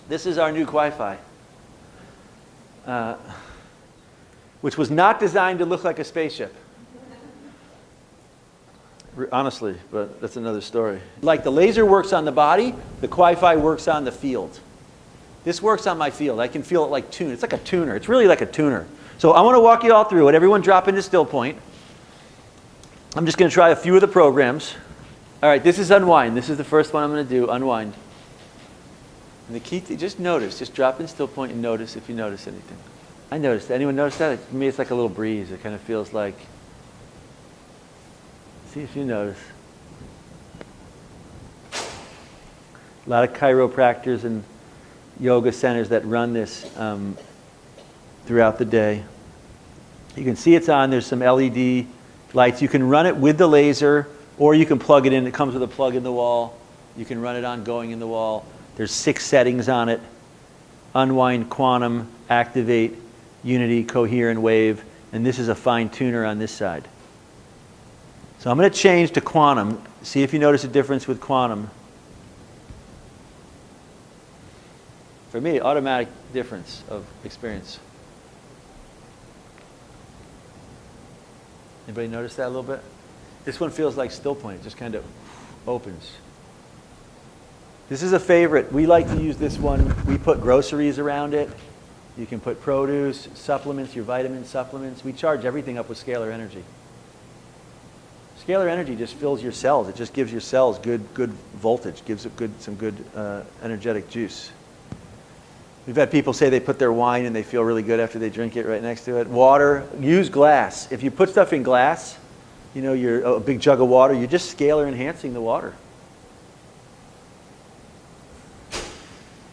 This is our new QiFi, which was not designed to look like a spaceship. Honestly, but that's another story. Like the laser works on the body, the QiFi works on the field. This works on my field. I can feel it like tune. It's like a tuner. It's really like a tuner. So I want to walk you all through it. Everyone drop into still point. I'm just going to try a few of the programs. All right, this is unwind. This is the first one I'm going to do, unwind. And the key, just notice. Just drop in still point and notice if you notice anything. I noticed. Anyone notice that? For me, it's like a little breeze. It kind of feels like... See if you notice. A lot of chiropractors and yoga centers that run this throughout the day. You can see it's on. There's some LED lights. You can run it with the laser, or you can plug it in. It comes with a plug in the wall. You can run it on going in the wall. There's 6 settings on it. Unwind, quantum, activate, unity, cohere, and wave. And this is a fine tuner on this side. So I'm going to change to quantum. See if you notice a difference with quantum. For me, automatic difference of experience. Anybody notice that a little bit? This one feels like still point. It just kind of opens. This is a favorite. We like to use this one. We put groceries around it. You can put produce, supplements, your vitamin supplements. We charge everything up with scalar energy. Scalar energy just fills your cells. It just gives your cells good voltage, gives it some good energetic juice. We've had people say they put their wine and they feel really good after they drink it right next to it. Water, use glass. If you put stuff in glass, you know, a big jug of water, you're just scalar enhancing the water.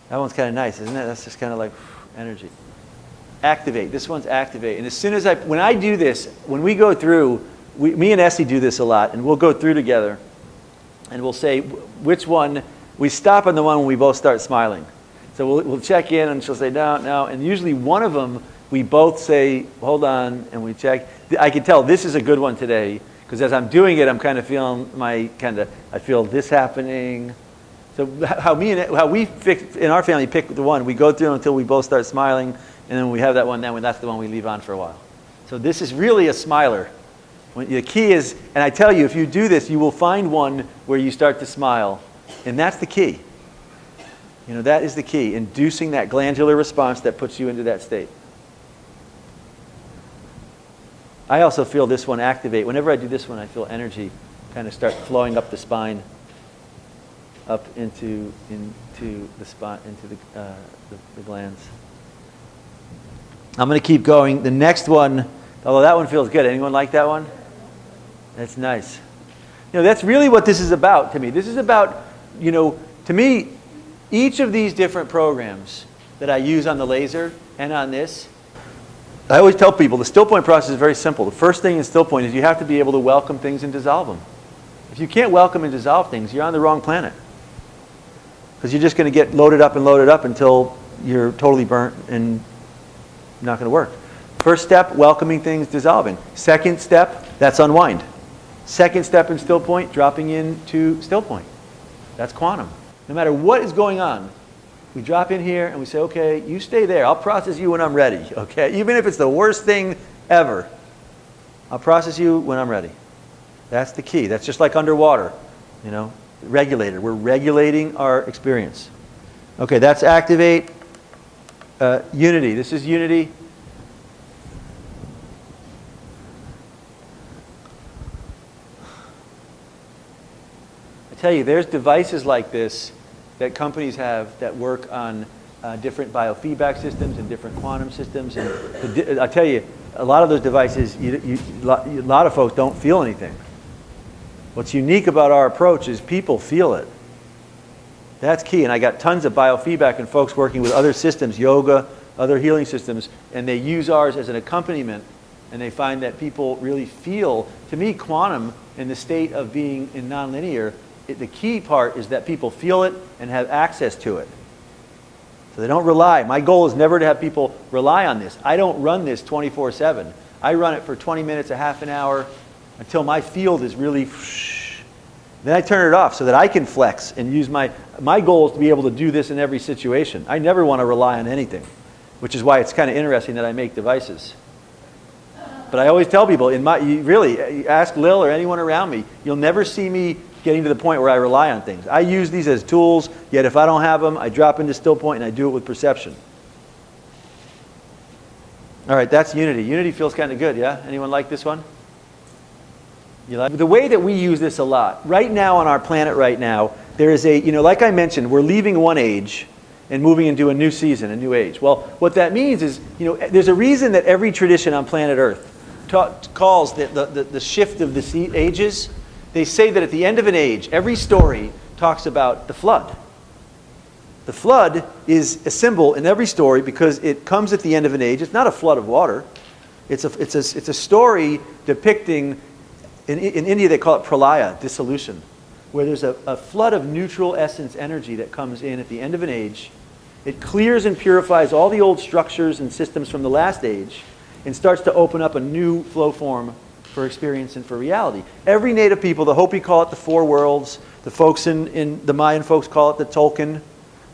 That one's kind of nice, isn't it? That's just kind of like energy. Activate. This one's activate. And as soon as when I do this, when we go through, me and Essie do this a lot, and we'll go through together, and we'll say which one, we stop on the one when we both start smiling. So we'll check in, and she'll say, no, and usually one of them, we both say, hold on, and we check. I can tell this is a good one today, because as I'm doing it, I'm kind of feeling I feel this happening. So how we in our family pick the one, we go through until we both start smiling, and then we have that one, that's the one we leave on for a while. So this is really a smiler. The key is, and I tell you, if you do this, you will find one where you start to smile. And that's the key. You know, that is the key, inducing that glandular response that puts you into that state. I also feel this one activate. Whenever I do this one, I feel energy kind of start flowing up the spine, up into the spot, into the glands. I'm going to keep going. The next one, although that one feels good. Anyone like that one? That's nice. You know, that's really what this is about to me. This is about, you know, to me, each of these different programs that I use on the laser and on this, I always tell people the still point process is very simple. The first thing in still point is you have to be able to welcome things and dissolve them. If you can't welcome and dissolve things, you're on the wrong planet. Because you're just going to get loaded up until you're totally burnt and not going to work. First step, welcoming things, dissolving. Second step, that's unwind. Second step in still point, dropping into still point. That's quantum. No matter what is going on, we drop in here and we say, okay, you stay there. I'll process you when I'm ready, okay? Even if it's the worst thing ever, I'll process you when I'm ready. That's the key. That's just like underwater, you know, regulated. We're regulating our experience. Okay, that's activate. Unity. This is unity. Tell you, there's devices like this that companies have that work on different biofeedback systems and different quantum systems. And I tell you, a lot of those devices, a lot of folks don't feel anything. What's unique about our approach is people feel it. That's key. And I got tons of biofeedback and folks working with other systems, yoga, other healing systems, and they use ours as an accompaniment. And they find that people really feel, to me, quantum in the state of being in nonlinear, the key part is that people feel it and have access to it. So they don't rely. My goal is never to have people rely on this. I don't run this 24/7. I run it for 20 minutes, a half an hour, until my field is really, Then I turn it off so that I can flex and use my goal is to be able to do this in every situation. I never want to rely on anything, which is why it's kind of interesting that I make devices. But I always tell people, really, ask Lil or anyone around me, you'll never see me getting to the point where I rely on things. I use these as tools, yet if I don't have them, I drop into still point and I do it with perception. All right, that's unity. Unity feels kind of good, yeah? Anyone like this one? You like the way that we use this a lot. Right now on our planet right now, there is like I mentioned, we're leaving one age and moving into a new season, a new age. Well, what that means is, there's a reason that every tradition on planet Earth calls the shift of the ages. They say that at the end of an age, every story talks about the flood. The flood is a symbol in every story because it comes at the end of an age. It's not a flood of water. It's a story depicting, in India they call it pralaya, dissolution, where there's a flood of neutral essence energy that comes in at the end of an age. It clears and purifies all the old structures and systems from the last age and starts to open up a new flow form for experience and for reality. Every native people, the Hopi call it the four worlds, the folks in the Mayan folks call it the Tolkien,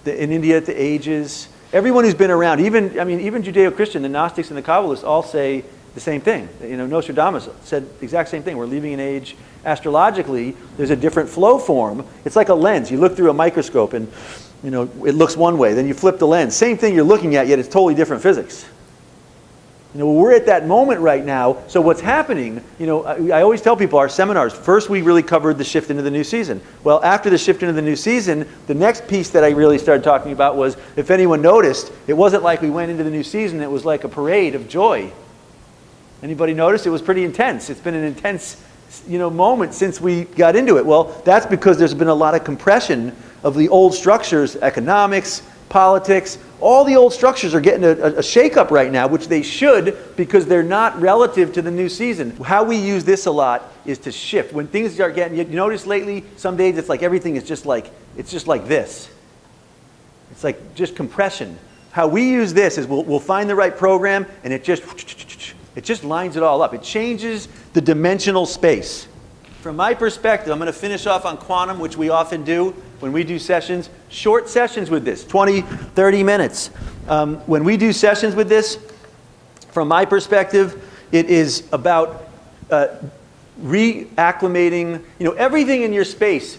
in India the ages. Everyone who's been around, even Judeo-Christian, the Gnostics and the Kabbalists all say the same thing. Nostradamus said the exact same thing. We're leaving an age. Astrologically, there's a different flow form. It's like a lens. You look through a microscope and it looks one way. Then you flip the lens. Same thing you're looking at, yet it's totally different physics. We're at that moment right now. So what's happening, I always tell people our seminars, first we really covered the shift into the new season. Well, after the shift into the new season, the next piece that I really started talking about was, if anyone noticed, it wasn't like we went into the new season, it was like a parade of joy. Anybody notice? It was pretty intense. It's been an intense, moment since we got into it. Well, that's because there's been a lot of compression of the old structures, economics, politics. All the old structures are getting a shake-up right now, which they should, because they're not relative to the new season. How we use this a lot is to shift. When things start getting, you notice lately, some days it's like everything is just like this. It's like just compression. How we use this is we'll find the right program and it just lines it all up. It changes the dimensional space. From my perspective, I'm going to finish off on quantum, which we often do when we do sessions. Short sessions with this, 20, 30 minutes. When we do sessions with this, from my perspective, it is about reacclimating. Everything in your space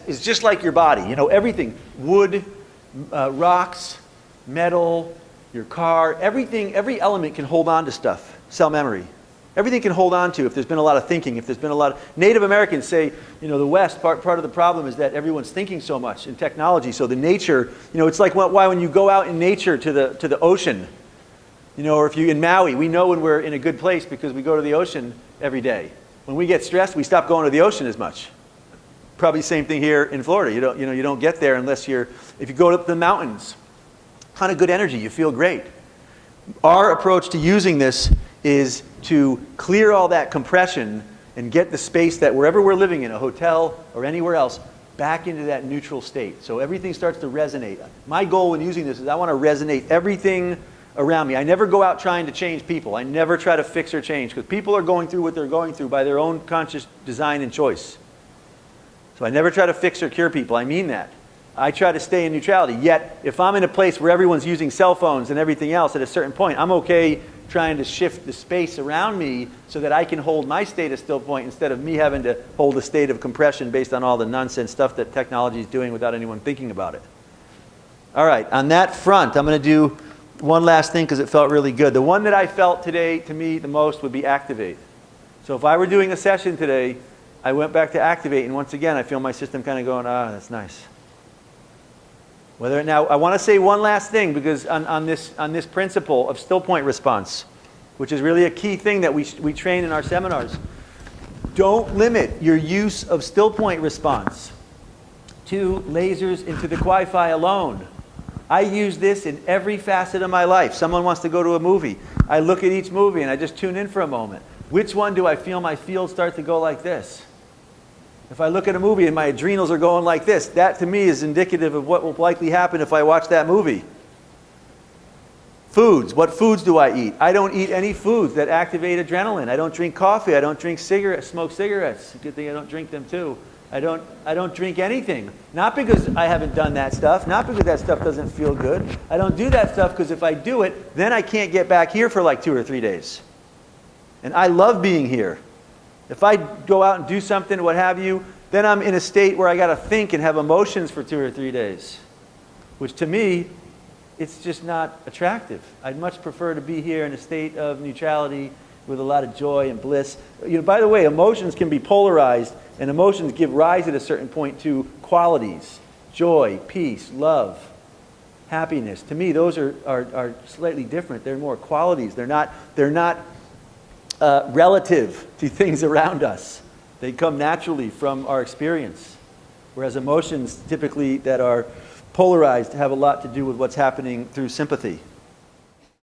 is just like your body. Everything, wood, rocks, metal, your car, everything, every element can hold on to stuff. Cell memory. Everything can hold on to if there's been a lot of thinking, if there's been a lot of... Native Americans say, the West, part of the problem is that everyone's thinking so much in technology. So the nature, it's like why when you go out in nature to the ocean, or if you in Maui, we know when we're in a good place because we go to the ocean every day. When we get stressed, we stop going to the ocean as much. Probably the same thing here in Florida. You don't get there unless if you go to the mountains, kind of good energy, you feel great. Our approach to using this is to clear all that compression and get the space that wherever we're living in, a hotel or anywhere else, back into that neutral state. So everything starts to resonate. My goal when using this is I want to resonate everything around me. I never go out trying to change people. I never try to fix or change because people are going through what they're going through by their own conscious design and choice. So I never try to fix or cure people. I mean that. I try to stay in neutrality. Yet, if I'm in a place where everyone's using cell phones and everything else at a certain point, I'm okay trying to shift the space around me so that I can hold my state of still point instead of me having to hold a state of compression based on all the nonsense stuff that technology is doing without anyone thinking about it. All right, on that front, I'm going to do one last thing because it felt really good. The one that I felt today, to me, the most would be activate. So if I were doing a session today, I went back to activate, and once again, I feel my system kind of going, that's nice. Now, I want to say one last thing because on this principle of still point response, which is really a key thing that we train in our seminars. Don't limit your use of still point response to lasers into the QiFi alone. I use this in every facet of my life. Someone wants to go to a movie. I look at each movie and I just tune in for a moment. Which one do I feel my field start to go like this? If I look at a movie and my adrenals are going like this, that to me is indicative of what will likely happen if I watch that movie. Foods. What foods do I eat? I don't eat any foods that activate adrenaline. I don't drink coffee. I don't drink smoke cigarettes. Good thing I don't drink them too. I don't drink anything. Not because I haven't done that stuff, not because that stuff doesn't feel good. I don't do that stuff because if I do it, then I can't get back here for like 2 or 3 days. And I love being here. If I go out and do something, what have you, then I'm in a state where I got to think and have emotions for 2 or 3 days, which to me, it's just not attractive. I'd much prefer to be here in a state of neutrality with a lot of joy and bliss. By the way, emotions can be polarized, and emotions give rise at a certain point to qualities: joy, peace, love, happiness. To me, those are slightly different. They're more qualities. They're not relative to things around us. They come naturally from our experience. Whereas emotions typically that are polarized have a lot to do with what's happening through sympathy.